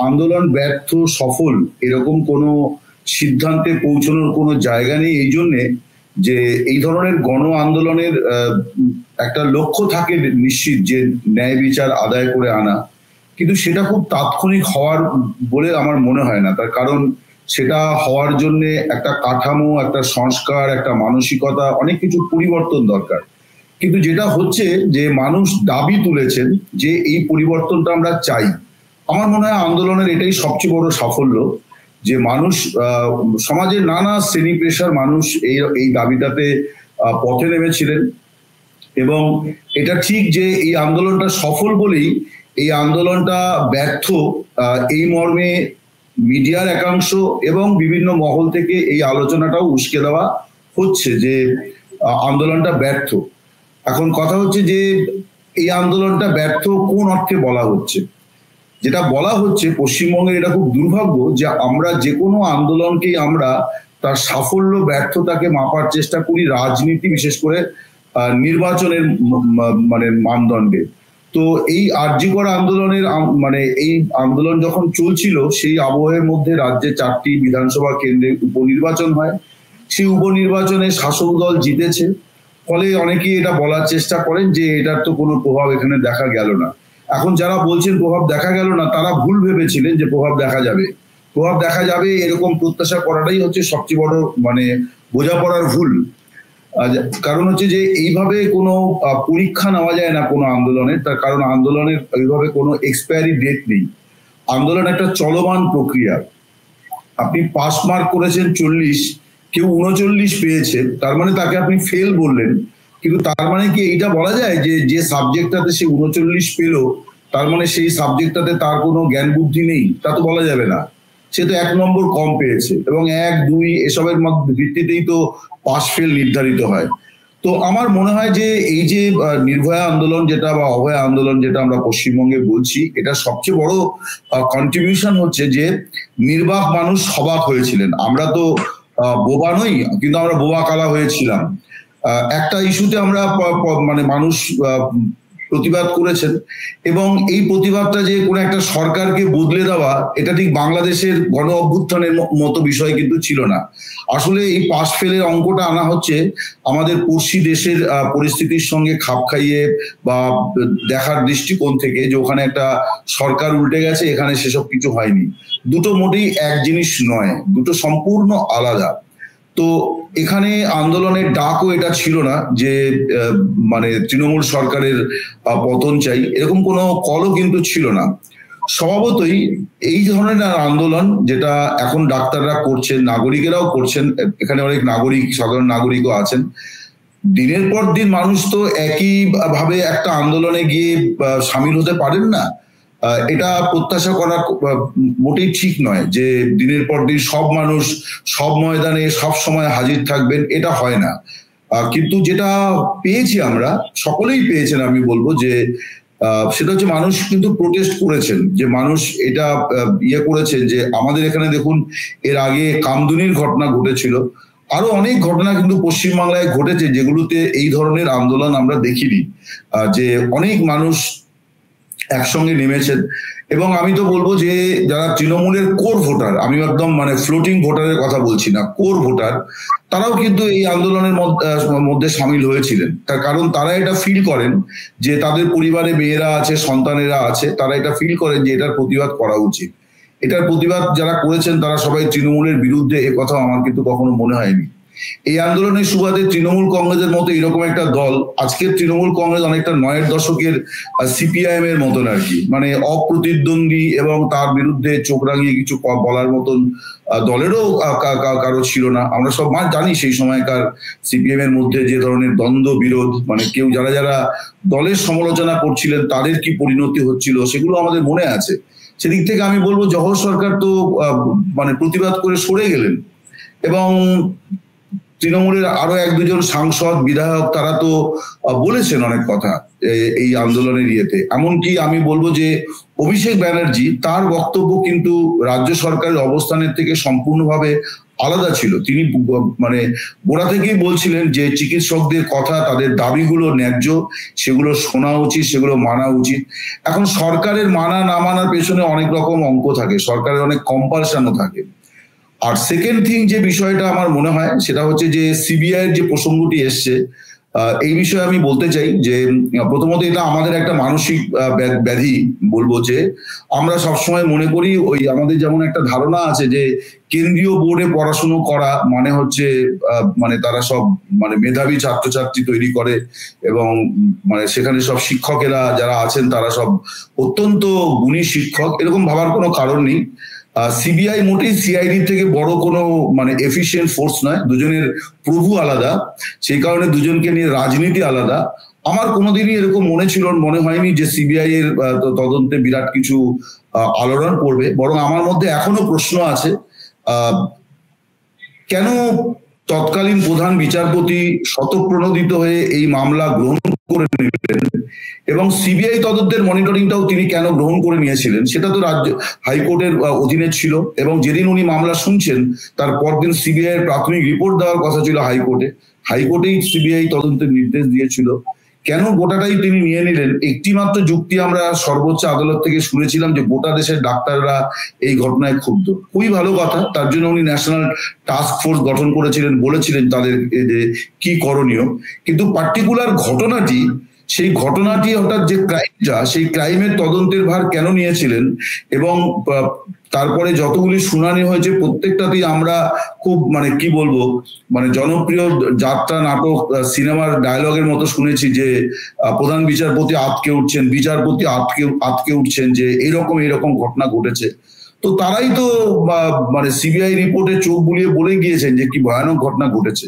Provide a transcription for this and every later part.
আন্দোলন ব্যর্থ সফল এরকম কোনো সিদ্ধান্তে পৌঁছানোর কোনো জায়গা নেই, এই জন্যে যে এই ধরনের গণ আন্দোলনের একটা লক্ষ্য থাকে নিশ্চিত যে ন্যায় বিচার আদায় করে আনা, কিন্তু সেটা খুব তাৎক্ষণিক হওয়ার বলে আমার মনে হয় না। তার কারণ সেটা হওয়ার জন্য একটা কাঠামো, একটা সংস্কার, একটা মানসিকতা, অনেক কিছু পরিবর্তন দরকার। কিন্তু যেটা হচ্ছে যে মানুষ দাবি তুলেছেন যে এই পরিবর্তনটা আমরা চাই। আমার মনে হয় আন্দোলনের এটাই সবচেয়ে বড় সাফল্য যে মানুষ, সমাজের নানা শ্রেণী পেশার মানুষ এই দাবিটাতে পথে নেমেছিলেন। এবং এটা ঠিক যে এই আন্দোলনটা সফল বলেই এই আন্দোলনটা ব্যর্থ এই মর্মে মিডিয়ার একাংশ এবং বিভিন্ন মহল থেকে এই আলোচনাটাও উস্কে দেওয়া হচ্ছে যে আন্দোলনটা ব্যর্থ। এখন কথা হচ্ছে যে এই আন্দোলনটা ব্যর্থ কোন অর্থে বলা হচ্ছে। যেটা বলা হচ্ছে পশ্চিমবঙ্গের এটা খুব দুর্ভাগ্য যে আমরা যে কোনো আন্দোলনকেই আমরা তার সাফল্য ব্যর্থতাকে মাপার চেষ্টা করি রাজনীতি, বিশেষ করে নির্বাচনের মানে মানদণ্ডে। তো এই আরজিকর আন্দোলনের মানে এই আন্দোলন যখন চলছিল সেই আবহের মধ্যে রাজ্যে 4টি বিধানসভা কেন্দ্রে উপনির্বাচন হয়। সেই উপনির্বাচনে শাসক দল জিতেছে, ফলে অনেকেই এটা বলার চেষ্টা করেন যে এটার তো কোনো প্রভাব এখানে দেখা গেল না। এখন যারা বলছেন প্রভাব দেখা গেল না, তারা ভুল ভেবেছিলেন যে প্রভাব দেখা যাবে। প্রভাব দেখা যাবে এরকম প্রত্যাশা করাটাই হচ্ছে সবচেয়ে বড় মানে বোঝাপড়ার ভুল। কারণ হচ্ছে যে এইভাবে কোনো পরীক্ষা নেওয়া যায় না কোনো আন্দোলনের, তার কারণ আন্দোলনের এইভাবে কোনো এক্সপায়ারি ডেট নেই। আন্দোলন একটা চলমান প্রক্রিয়া। আপনি পাস মার্ক করেছেন 40, কেউ 39 পেয়েছে, তার মানে তাকে আপনি ফেল বললেন, কিন্তু তার মানে কি এইটা বলা যায় যে যে সাবজেক্টটাতে সে 39 পেল তার মানে সেই সাবজেক্টটাতে তার কোনো জ্ঞান বুদ্ধি নেই? তা তো বলা যাবে না। সে তো 1 নম্বর কম পেয়েছে এবং 1, 2 এসবের ভিত্তিতেই তো পাস ফেল নির্ধারিত হয়। তো আমার মনে হয় যে এই যে নির্ভয়া আন্দোলন যেটা বা অভয়া আন্দোলন যেটা আমরা পশ্চিমবঙ্গে বলছি, এটা সবচেয়ে বড় কন্ট্রিবিউশন হচ্ছে যে নির্বাক মানুষ সবাক হয়েছিলেন। আমরা তো বোবা নই, কিন্তু আমরা বোবা কালা হয়েছিলাম। একটা ইস্যুতে আমরা মানে মানুষ প্রতিবাদ করেছেন এবং এই প্রতিবাদটা যে কোনো একটা সরকারকে বদলে দেওয়া, এটা ঠিক বাংলাদেশের গণ অভ্যুত্থানের মতো বিষয় কিন্তু ছিল না। আসলে এই পাস ফেলের অঙ্কটা আনা হচ্ছে আমাদের পড়শি দেশের পরিস্থিতির সঙ্গে খাপ খাইয়ে বা দেখার দৃষ্টিকোণ থেকে যে ওখানে একটা সরকার উল্টে গেছে, এখানে সেসব কিছু হয়নি। দুটো মোটেই এক জিনিস নয়, দুটো সম্পূর্ণ আলাদা। তো এখানে আন্দোলনের ডাকও এটা ছিল না যে মানে তৃণমূল সরকারের পতন চাই, এরকম কোনো কলও কিন্তু ছিল না। স্বভাবতই এই ধরনের আন্দোলন যেটা এখন ডাক্তাররা করছেন, নাগরিকেরাও করছেন, এখানে অনেক নাগরিক, সাধারণ নাগরিকও আছেন, দিনের পর দিন মানুষ তো একই ভাবে একটা আন্দোলনে গিয়ে সামিল হতে পারেন না। এটা প্রত্যাশা করা মোটেই ঠিক নয় যে দিনের পর দিন সব মানুষ সব ময়দানে সব সময় হাজির থাকবেন, এটা হয় না। কিন্তু যেটা পেয়েছি আমরা, সকলেই পেয়েছেন আমি বলবো যে সেটা হচ্ছে মানুষ কিন্তু প্রোটেস্ট করেছেন, যে মানুষ এটা ইয়ে করেছেন যে আমাদের এখানে দেখুন এর আগে কামদুনির ঘটনা ঘটেছিল, আরো অনেক ঘটনা কিন্তু পশ্চিমবাংলায় ঘটেছে যেগুলোতে এই ধরনের আন্দোলন আমরা দেখিনি, যে অনেক মানুষ একসঙ্গে নেমেছেন। এবং আমি তো বলবো যে যারা তৃণমূলের কোর ভোটার, আমি একদম মানে ফ্লোটিং ভোটারের কথা বলছি না, কোর ভোটার, তারাও কিন্তু এই আন্দোলনের মধ্যে সামিল হয়েছিলেন। তার কারণ তারা এটা ফিল করেন যে তাদের পরিবারে মেয়েরা আছে, সন্তানেরা আছে, তারা এটা ফিল করেন যে এটার প্রতিবাদ করা উচিত। এটার প্রতিবাদ যারা করেছেন তারা সবাই তৃণমূলের বিরুদ্ধে, এ কথা আমার কিন্তু কখনো মনে হয়নি। এই আন্দোলনের সুবাদে তৃণমূল কংগ্রেসের মতো এরকম একটা দল, আজকের তৃণমূল কংগ্রেস অনেকটা 9-এর দশকের সিপিআইএম এর মতন আর কি, মানে অপ্রতিদ্বন্দ্বী এবং তার বিরুদ্ধে চোখ রাঙিয়ে কিছু বলার মতন দলেরও কারো ছিল না। আমরা সব জানি সেই সময়কার সিপিএম এর মধ্যে যে ধরনের দ্বন্দ্ব বিরোধ, মানে কেউ যারা যারা দলের সমালোচনা করছিলেন তাদের কি পরিণতি হচ্ছিল সেগুলো আমাদের মনে আছে। সেদিক থেকে আমি বলবো জহর সরকার তো মানে প্রতিবাদ করে সরে গেলেন এবং তৃণমূলের আরো এক দুজন সাংসদ বিধায়ক তারা তো বলেছেন অনেক কথা এই আন্দোলনের ইয়েতে। এমনকি আমি বলবো যে অভিষেক ব্যানার্জি তার বক্তব্য কিন্তু রাজ্য সরকারের অবস্থানের থেকে সম্পূর্ণভাবে আলাদা ছিল। তিনি মানে গোড়া থেকেই বলছিলেন যে চিকিৎসকদের কথা, তাদের দাবিগুলো ন্যায্য, সেগুলো শোনা উচিত, সেগুলো মানা উচিত। এখন সরকারের মানা না মানার পেছনে অনেক রকম অঙ্ক থাকে, সরকারের অনেক কম্পালশনও থাকে। আর সেকেন্ড থিং যে বিষয়টা আমার মনে হয় সেটা হচ্ছে যে সিবিআই এর যে প্রসঙ্গটি এসছে, এই বিষয়ে আমি বলতে চাই যে প্রথমত এটা আমাদের একটা মানসিক ব্যাধি বলবো, যে আমরা সবসময় মনে করি ওই আমাদের যেমন একটা ধারণা আছে যে কেন্দ্রীয় বোর্ডে পড়াশুনো করা মানে হচ্ছে মানে তারা সব মানে মেধাবী ছাত্রছাত্রী তৈরি করে এবং মানে সেখানে সব শিক্ষকেরা যারা আছেন তারা সব অত্যন্ত গুণী শিক্ষক, এরকম ভাবার কোনো কারণ নেই। সিবিআই মোটেই সিআইডি থেকে বড় কোনো মানে এফিশিয়েন্ট ফোর্স নয়, দুজনের প্রভু আলাদা, সেই কারণে দুজনকে নিয়ে রাজনীতি আলাদা। আমার কোনোদিনই এরকম মনে হয়নি যে সিবিআই এর তদন্তে বিরাট কিছু আলোড়ন পড়বে, বরং আমার মধ্যে এখনো প্রশ্ন আছে কেন তৎকালীন প্রধান বিচারপতি স্বতঃপ্রণোদিত হয়ে এই মামলা গ্রহণ করে নিলেন এবং সিবিআই তদন্তের মনিটরিংটাও তিনি কেন গ্রহণ করে নিয়েছিলেন, সেটা তো রাজ্য হাইকোর্টের অধীনে ছিল। এবং যেদিন উনি মামলা শুনছেন তার পরদিন সিবিআই এর প্রাথমিক রিপোর্ট দেওয়ার কথা ছিল হাইকোর্টেই সিবিআই তদন্তের নির্দেশ দিয়েছিল। কেন গোটাটাই তিনি নিয়ে নিলেন? একটি মাত্র যুক্তি আমরা সর্বোচ্চ আদালত থেকে শুনেছিলাম যে গোটা দেশের ডাক্তাররা এই ঘটনায় ক্ষুব্ধ। খুবই ভালো কথা, তার জন্য উনি ন্যাশনাল টাস্ক ফোর্স গঠন করেছিলেন, বলেছিলেন তাদের কি করণীয়। কিন্তু পার্টিকুলার ঘটনাটি, সেই ঘটনাটি অর্থাৎ যে ক্রাইমটা, সেই ক্রাইমের তদন্তের ভার কেন নিয়েছিলেন এবং তারপরে যতগুলি শুনানি হয়েছে প্রত্যেকটাতেই আমরা খুব মানে কি বলবো মানে জনপ্রিয় যাত্রা নাটক সিনেমার ডায়লগের মতো শুনেছি যে প্রধান বিচারপতি আটকে উঠছেন, বিচারপতি আটকে উঠছেন যে এরকম ঘটনা ঘটেছে। তো তারাই তো মানে সিবিআই রিপোর্টে চোখ বুলিয়ে বলে গিয়েছেন যে কি ভয়ানক ঘটনা ঘটেছে।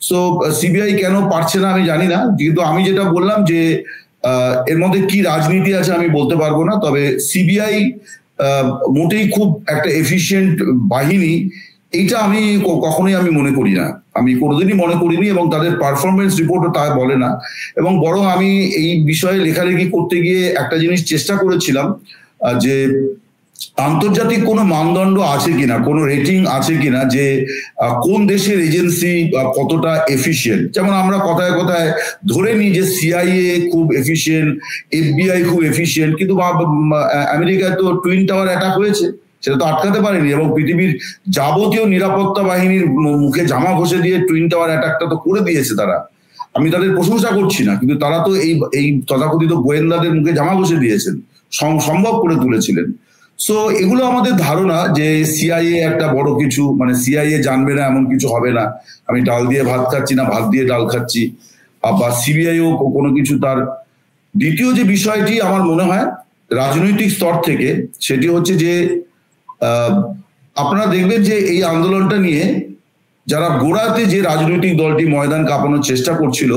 সো সিবিআই কেন পারছে না আমি জানি না, কিন্তু আমি যেটা বললাম যে এর মধ্যে কি রাজনীতি আছে আমি বলতে পারবো না, তবে সিবিআই মোটেই খুব একটা এফিশিয়েন্ট বাহিনী এইটা আমি কখনোই আমি মনে করি না, আমি কোনোদিনই মনে করিনি এবং তাদের পারফরমেন্স রিপোর্টও তা বলে না। এবং বরং আমি এই বিষয়ে লেখালেখি করতে গিয়ে একটা জিনিস চেষ্টা করেছিলাম যে আন্তর্জাতিক কোনো মানদণ্ড আছে কিনা, কোনো রেটিং আছে কিনা যে কোন দেশের এজেন্সি কতটা এফিশিয়েন্ট। যেমন আমরা কথায় কথায় ধরে নিই যে সিআইএ খুব এফিশিয়েন্ট, এফবিআই খুব এফিশিয়েন্ট, কিন্তু আমেরিকায় তো টুইন টাওয়ার অ্যাটাক হয়েছে, সেটা তো আটকাতে পারেনি এবং পৃথিবীর যাবতীয় নিরাপত্তা বাহিনীর মুখে জামা ঘষে দিয়ে টুইন টাওয়ার অ্যাটাকটা তো করে দিয়েছে তারা। আমি তাদের প্রশংসা করছি না, কিন্তু তারা তো এই তথাকথিত গোয়েন্দাদের মুখে জামা ঘষে দিয়েছেন, সম্ভব করে তুলেছিলেন। সো এগুলো আমাদের ধারণা যে সিআইএ একটা বড় কিছু, মানে সিআইএ জানবে না এমন কিছু হবে না, আমি ডাল দিয়ে ভাত খাচ্ছি না ভাত দিয়ে ডাল খাচ্ছি, বা সিবিআইও কোনো কিছু তার। দ্বিতীয় যে বিষয়টি আমার মনে হয় রাজনৈতিক স্তর থেকে, সেটি হচ্ছে যে আপনারা দেখবেন যে এই আন্দোলনটা নিয়ে যারা গোড়াতে যে রাজনৈতিক দলটি ময়দান কাঁপানোর চেষ্টা করছিল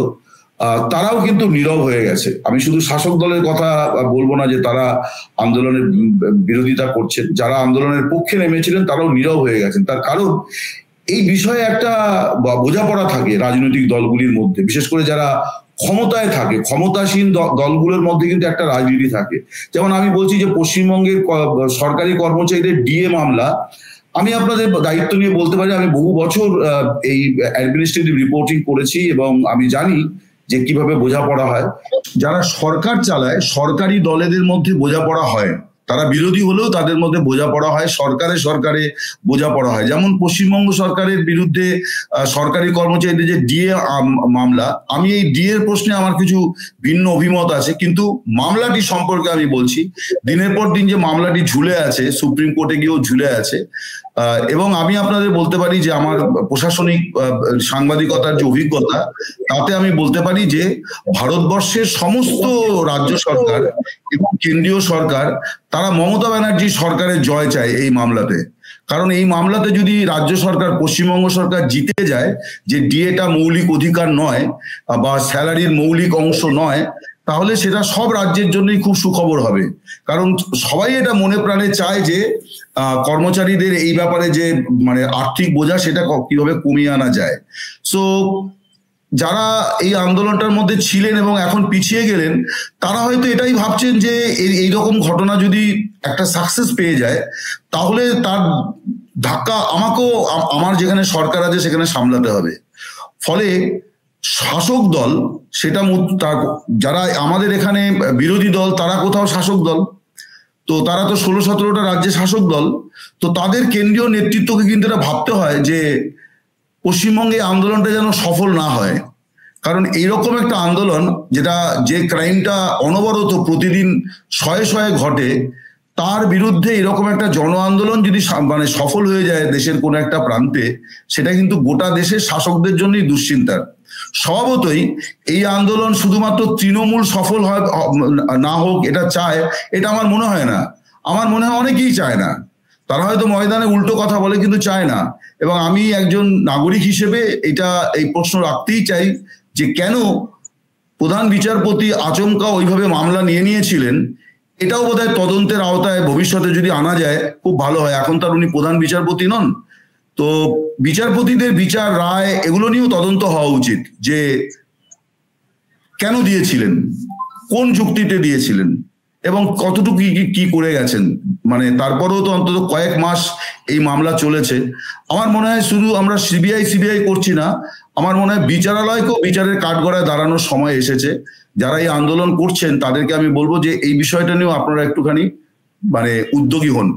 তারাও কিন্তু নীরব হয়ে গেছে। আমি শুধু শাসক দলের কথা বলবো না যে তারা আন্দোলনের বিরোধিতা করছেন, যারা আন্দোলনের পক্ষে নেমেছিলেন তারাও নীরব হয়ে গেছেন। তার কারণ এই বিষয়ে একটা বোঝাপড়া থাকে রাজনৈতিক দলগুলির মধ্যে, বিশেষ করে যারা ক্ষমতায় থাকে, ক্ষমতাসীন দলগুলোর মধ্যে কিন্তু একটা রাজনীতি থাকে। যেমন আমি বলছি যে পশ্চিমবঙ্গের সরকারি কর্মচারীদের ডিএ মামলা, আমি আপনাদের দায়িত্ব নিয়ে বলতে পারি আমি বহু বছর এই অ্যাডমিনিস্ট্রেটিভ রিপোর্টিং করেছি এবং আমি জানি যে কিভাবে বোঝাপড়া হয়। যারা সরকার চালায় সরকারি দলেদের মধ্যে বোঝাপড়া হয়, তারা বিরোধী হলেও তাদের মধ্যে বোঝাপড়া হয়, সরকারে বোঝাপড়া হয়। যেমন পশ্চিমবঙ্গ সরকারের বিরুদ্ধে সরকারি কর্মচারীদের যে ডিএ মামলা, আমি এই ডিএ এর প্রশ্নে আমার কিছু ভিন্ন অভিমত আছে, কিন্তু মামলাটি সম্পর্কে আমি বলছি দিনের পর দিন যে মামলাটি ঝুলে আছে, সুপ্রিম কোর্টে গিয়েও ঝুলে আছে। এবং আমি আপনাদের বলতে পারি যে আমার প্রশাসনিক সাংবাদিকতার যে অভিজ্ঞতা, তাতে আমি বলতে পারি যে ভারতবর্ষের সমস্ত রাজ্য সরকার এবং কেন্দ্রীয় সরকার তারা মমতা ব্যানার্জি সরকারের জয় চায় এই মামলাতে। কারণ এই মামলাতে যদি রাজ্য সরকার, পশ্চিমবঙ্গ সরকার জিতে যায় যে ডিএটা মৌলিক অধিকার নয় বা স্যালারির মৌলিক অংশ নয়, তাহলে সেটা সব রাজ্যের জন্যই খুব সুখবর হবে। কারণ সবাই এটা মনে প্রাণে চায় যে কর্মচারীদের এই ব্যাপারে যে মানে আর্থিক বোঝা সেটা কিভাবে কমিয়ে আনা যায়। সো যারা এই আন্দোলনটার মধ্যে ছিলেন এবং এখন পিছিয়ে গেলেন, তারা হয়তো এটাই ভাবছেন যে এইরকম ঘটনা যদি একটা সাকসেস পেয়ে যায়, তাহলে তার ধাক্কা আমাকেও আমার যেখানে সরকার আছে সেখানে সামলাতে হবে। ফলে শাসক দল সেটা যারা আমাদের এখানে বিরোধী দল, তারা কোথাও শাসক দল, তো তারা তো 16-17টা রাজ্যে শাসক দল, তো তাদের কেন্দ্রীয় নেতৃত্বকে কিন্তু এটা ভাবতে হয় যে পশ্চিমবঙ্গে আন্দোলনটা যেন সফল না হয়। কারণ এইরকম একটা আন্দোলন যেটা যে ক্রাইমটা অনবরত প্রতিদিন শয়ে শয়ে ঘটে, তার বিরুদ্ধে এরকম একটা জন আন্দোলন যদি মানে সফল হয়ে যায় দেশের কোনো একটা প্রান্তে, সেটা কিন্তু গোটা দেশের শাসকদের জন্যই দুশ্চিন্তার। স্বভাবতই এই আন্দোলন শুধুমাত্র তৃণমূল সফল হয় না হোক এটা চায়, এটা আমার মনে হয় না। আমার মনে হয় অনেকেই চায় না। তারা হয়তো ময়দানে উল্টো কথা বলে, কিন্তু চায় না। এবং আমি একজন নাগরিক হিসেবে এই প্রশ্ন রাখতেই চাই যে কেন প্রধান বিচারপতি আচমকা ওইভাবে মামলা নিয়েছিলেন। এটাও বোধহয় তদন্তের আওতায় ভবিষ্যতে যদি আনা যায় খুব ভালো হয়। এখন তার উনি প্রধান বিচারপতি নন, তো বিচারপতিদের বিচার, রায়, এগুলো নিয়েও তদন্ত হওয়া উচিত যে কেন দিয়েছিলেন, কোন যুক্তিতে দিয়েছিলেন এবং কতটুকু কি করে গেছেন। মানে তারপরেও তো অন্তত কয়েক মাস এই মামলা চলেছে। আমার মনে হয় শুধু আমরা সিবিআই করছি না, আমার মনে হয় বিচারালয়কেও বিচারের কাঠগড়ায় দাঁড়ানোর সময় এসেছে। যারা এই আন্দোলন করছেন তাদেরকে আমি বলবো যে এই বিষয়টা নিয়েও আপনারা একটুখানি মানে উদ্যোগী হন।